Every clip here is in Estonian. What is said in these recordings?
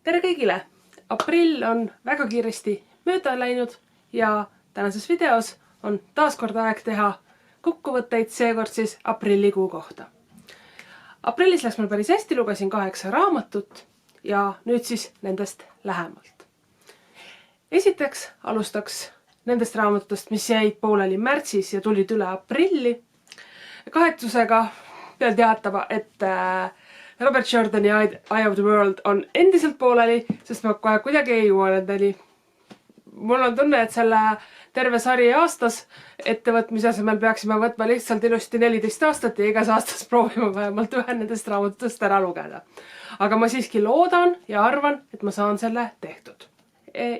Tere kõigile! Aprill on väga kiiresti mööda läinud ja tänases videos on taas kord aeg teha kokkuvõtteid seekord siis aprillikuu kohta. Aprillis läks mul päris hästi, lugesin 8 raamatut ja nüüd siis nendest lähemalt. Esiteks alustaks nendest raamatutest, mis jäid pooleli märtsis ja tulid üle aprilli. Kahetsusega pean teatama, et Robert Jordani Eye of the World on endiselt pooleli, sest ma kohe kuidagi ei jõua nendeni. Mul on tunne, et selle terve sari aastas ettevõtmise asemel peaksime võtma lihtsalt ilusti 14 aastat ja igas aastas proovima vähemalt ühe nendest raamatutest ära lugeda. Aga ma siiski loodan ja arvan, et ma saan selle tehtud.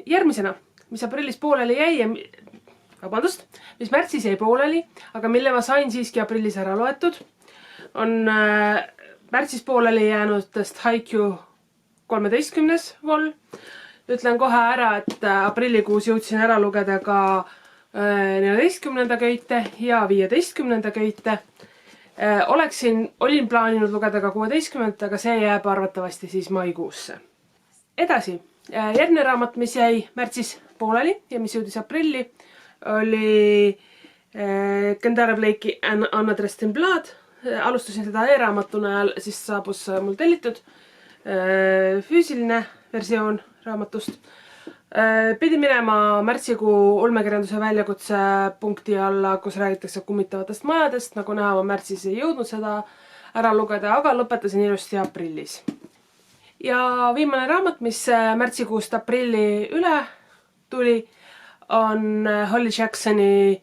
Järgmisena, mis aprillis pooleli jäi, mis märtsis jäi pooleli, aga mille ma sain siiski aprillis ära loetud, on märtsis pooleli jäänutest Haikyuu 13. vol. Ütlen kohe ära, et aprillikuus jõudsin ära lugeda ka 14. köite ja 15. köite. Olin plaaninud lugeda ka 16. aga see jääb arvatavasti siis maikuusse. Edasi, järgmine raamat, mis jäi märtsis pooleli ja mis jõudis aprilli, oli Kendare Blake'i Unaddressed in Blood. Alustasin seda e-raamatuna ja siis saabus mul tellitud füüsiline versioon raamatust. Pidi minema märtsikuu ulmekirjanduse väljakutse punkti alla, kus räägitakse kummitavatest majadest. Nagu näha, ma märtsis ei jõudnud seda ära lugeda, aga lõpetasin ilusti aprillis. Ja viimane raamat, mis märtsikuust aprilli üle tuli, on Holly Jacksoni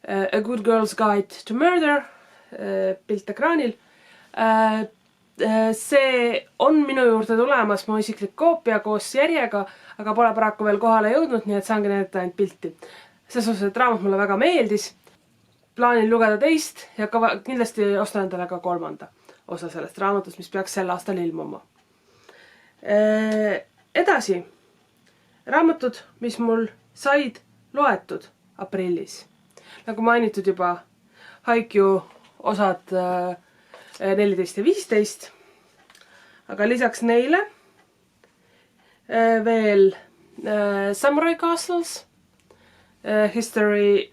A Good Girl's Guide to Murder, pilt ekraanil. See on minu juurde tulemas mu isiklik koopia koos järjega, aga pole paraku veel kohale jõudnud, nii et saangi näidata ainult pilti. Selles suhtes, et raamat mulle väga meeldis. Plaanin lugeda teist ja kindlasti ostan endale ka 3. osa sellest raamatust, mis peaks sel aastal ilmuma. Edasi, raamatud, mis mul said loetud aprillis. Nagu mainitud juba, Haikyuu osad 14 ja 15, aga lisaks neile veel Samurai Castles, History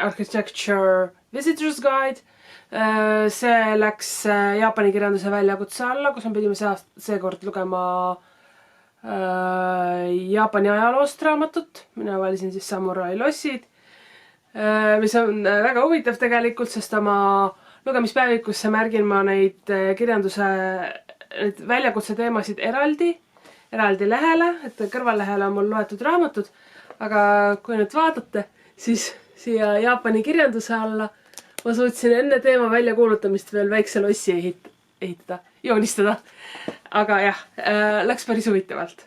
Architecture Visitor's Guide. See läks Jaapani kirjanduse väljakutse alla, kus me pidime seekord lugema Jaapani ajaloost raamatut. Mina valisin siis Samurai lossid, mis on väga huvitav tegelikult, sest oma lugemispäevikusse märgin ma neid kirjanduse väljakutse teemasid eraldi lehele, et kõrvallehele on mul loetud raamatud, aga kui nüüd vaatate, siis siia Jaapani kirjanduse alla ma suutsin enne teema väljakuulutamist veel väikse lossi ehitada, joonistada. Aga jah, läks päris huvitavalt.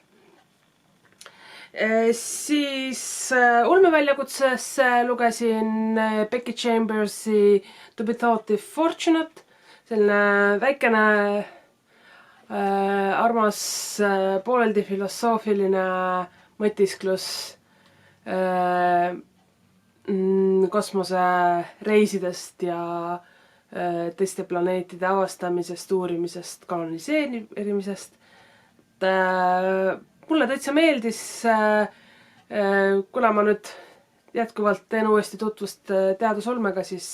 Siis ulmeväljakutsesse lugesin Becky Chambersi To be Thought If Fortunate. Selline väikene armas pooleldi filosoofiline mõtisklus kosmosereisidest ja teiste planeetide avastamisest, uurimisest, koloniseerimisest. Mulle täitsa meeldis, kuna ma nüüd jätkuvalt teen uuesti tutvust teadusolmega, siis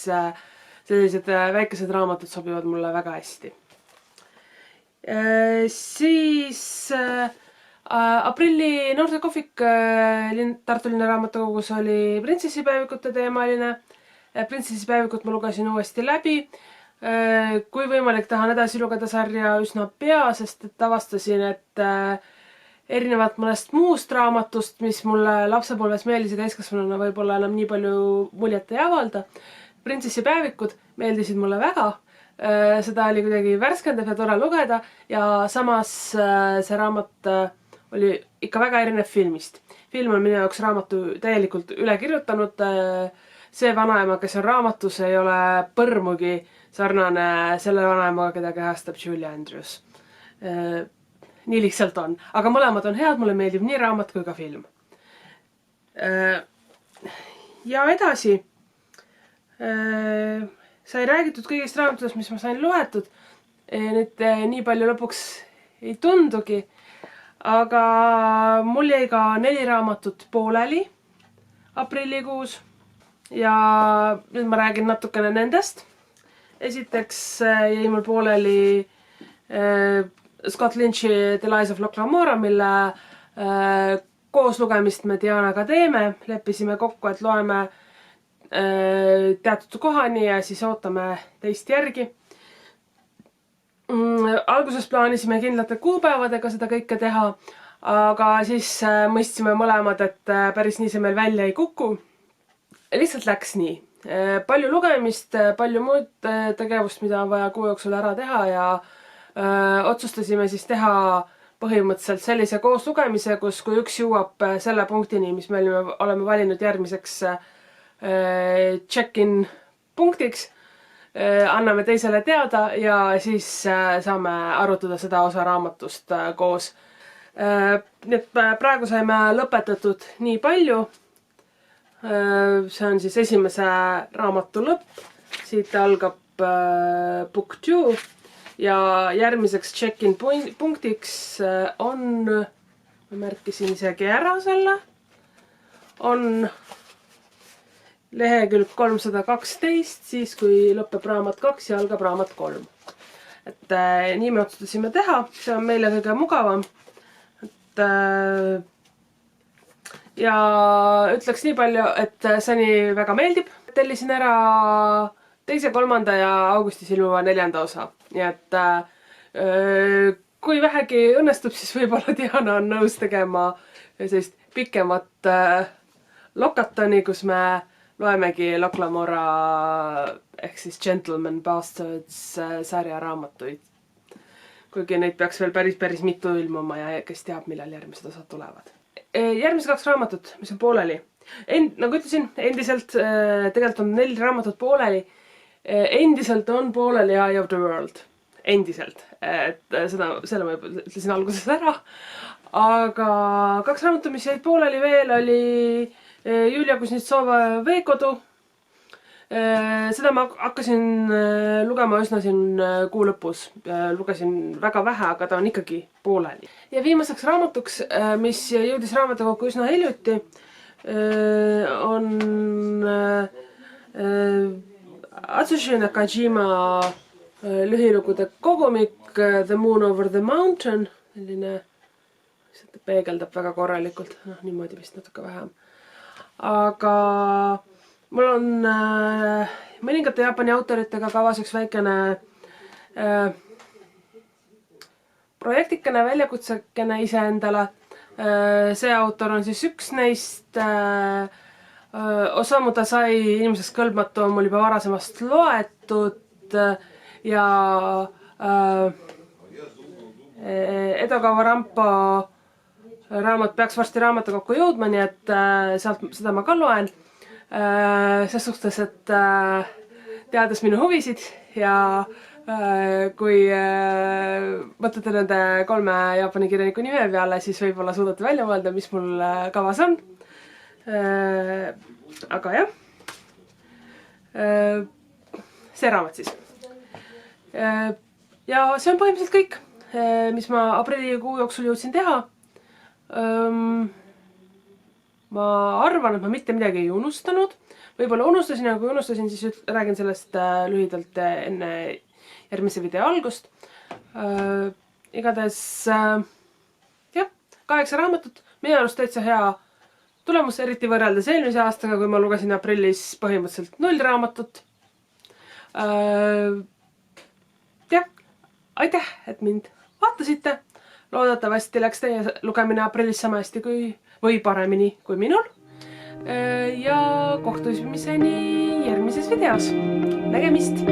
sellised väikesed raamatud sobivad mulle väga hästi. Siis aprilli noortekohvik Tartu linna raamatukogus oli printsessipäevikute teemaline. Printsessipäevikut ma lugesin uuesti läbi. Kui võimalik, tahan edasi lugeda sarja üsna pea, sest et avastasin, et erinevalt mõnest muust raamatust, mis mulle lapsepolves meeldisid täiskasvanuna võib-olla enam nii palju muljet ei avalda. Printsessipäevikud meeldisid mulle väga. Seda oli kuidagi värskendav ja tore lugeda ja samas see raamat oli ikka väga erinev filmist. Film on minu jaoks raamatu täielikult üle kirjutanud. See vanaema, kes on raamatus, ei ole põrmugi sarnane selle vanaemaga, keda kehastab Julie Andrews. Nii lihtsalt on. Aga mõlemad on head, mulle meeldib nii raamat kui ka film. Ja edasi sai räägitud kõigist raamatudest, mis ma sain loetud. Nüüd nii palju lõpuks ei tundugi, aga mul jäi ka 4 raamatut pooleli aprillikuus ja nüüd ma räägin natukene nendest. Esiteks jäi mul pooleli Scott Lynchi The Lies of Locke Lamora, mille koos lugemist me Dianaga teeme. Leppisime kokku, et loeme teatud kohani ja siis ootame teist järgi. Alguses plaanisime kindlate kuupäevadega seda kõike teha, aga siis mõistsime mõlemad, et päris nii see meil välja ei kuku. Lihtsalt läks nii. Palju lugemist, palju muud tegevust, mida on vaja kuu jooksul ära teha ja otsustasime siis teha põhimõtteliselt sellise kooslugemise, kus kui üks jõuab selle punktini, mis me oleme valinud järgmiseks check-in punktiks, anname teisele teada ja siis saame arutada seda osa raamatust koos. Nii et praegu saime lõpetatud nii palju. See on siis esimese raamatu lõpp. Siit algab book 2 ja järgmiseks check-in punktiks on, ma märkisin isegi ära selle, on lehekülg 312, siis kui lõpeb raamat 2 ja algab raamat 3. Et nii me otsustasime teha, see on meile kõige mugavam. Ja ütleks nii palju, et see nii väga meeldib. Tellisin ära 2., 3. ja augustis ilmuva 4. osa. Nii et kui vähegi õnnestub, siis võib-olla Diana on nõus tegema sellist pikemat lokatoni, kus me loemegi Locke Lamora ehk siis Gentleman Bastards sarja raamatuid. Kuigi neid peaks veel päris mitu ilmuma ja kes teab, millal järgmised osad tulevad. Järgmised 2 raamatut, mis on pooleli. Nagu ütlesin, endiselt tegelikult on 4 raamatut pooleli. Endiselt on pooleli Eye of the World. Endiselt. Selle ma ütlesin alguses ära. Aga 2 raamatut, mis jäid pooleli veel, oli Julia Kuznetsova Veekodu. Seda ma hakkasin lugema üsna siin kuu lõpus. Lugesin väga vähe, aga ta on ikkagi pooleli. Ja viimaseks raamatuks, mis jõudis raamatukokku üsna hiljuti, on Atsushi Nakajima lühilugude kogumik The Moon Over the Mountain. Selline peegeldab väga korralikult. Niimoodi vist natuke vähem. Aga mul on mõningate Jaapani autoritega kavas üks väikene projektikene, väljakutsekene iseendale. See autor on siis üks neist. Osamu Dazai Inimesest kõlbmatu on mul juba varasemast loetud ja Edogawa Rampo raamat peaks varsti raamatukokku jõudma, nii et seda ma ka loen. Ses suhtes, et teades minu huvisid ja kui mõtlete nende 3 Jaapani kirjaniku nime peale, siis võib-olla suudate välja mõelda, mis mul kavas on. Aga jah. See raamat siis. Ja see on põhimõtteliselt kõik, mis ma aprillikuu jooksul jõudsin teha. Ma arvan, et ma mitte midagi ei unustanud. Võib-olla unustasin, aga kui unustasin, siis räägin sellest lühidalt enne järgmise video algust. Igatahes, jah, 8 raamatut. Minu arust täitsa hea tulemus, eriti võrreldes eelmise aastaga, kui ma lugesin aprillis põhimõtteliselt 0 raamatut. Jah, aitäh, et mind vaatasite. Loodetavasti läks teie lugemine aprillis sama hästi või paremini kui minul. Ja kohtumiseni järgmises videos. Nägemist!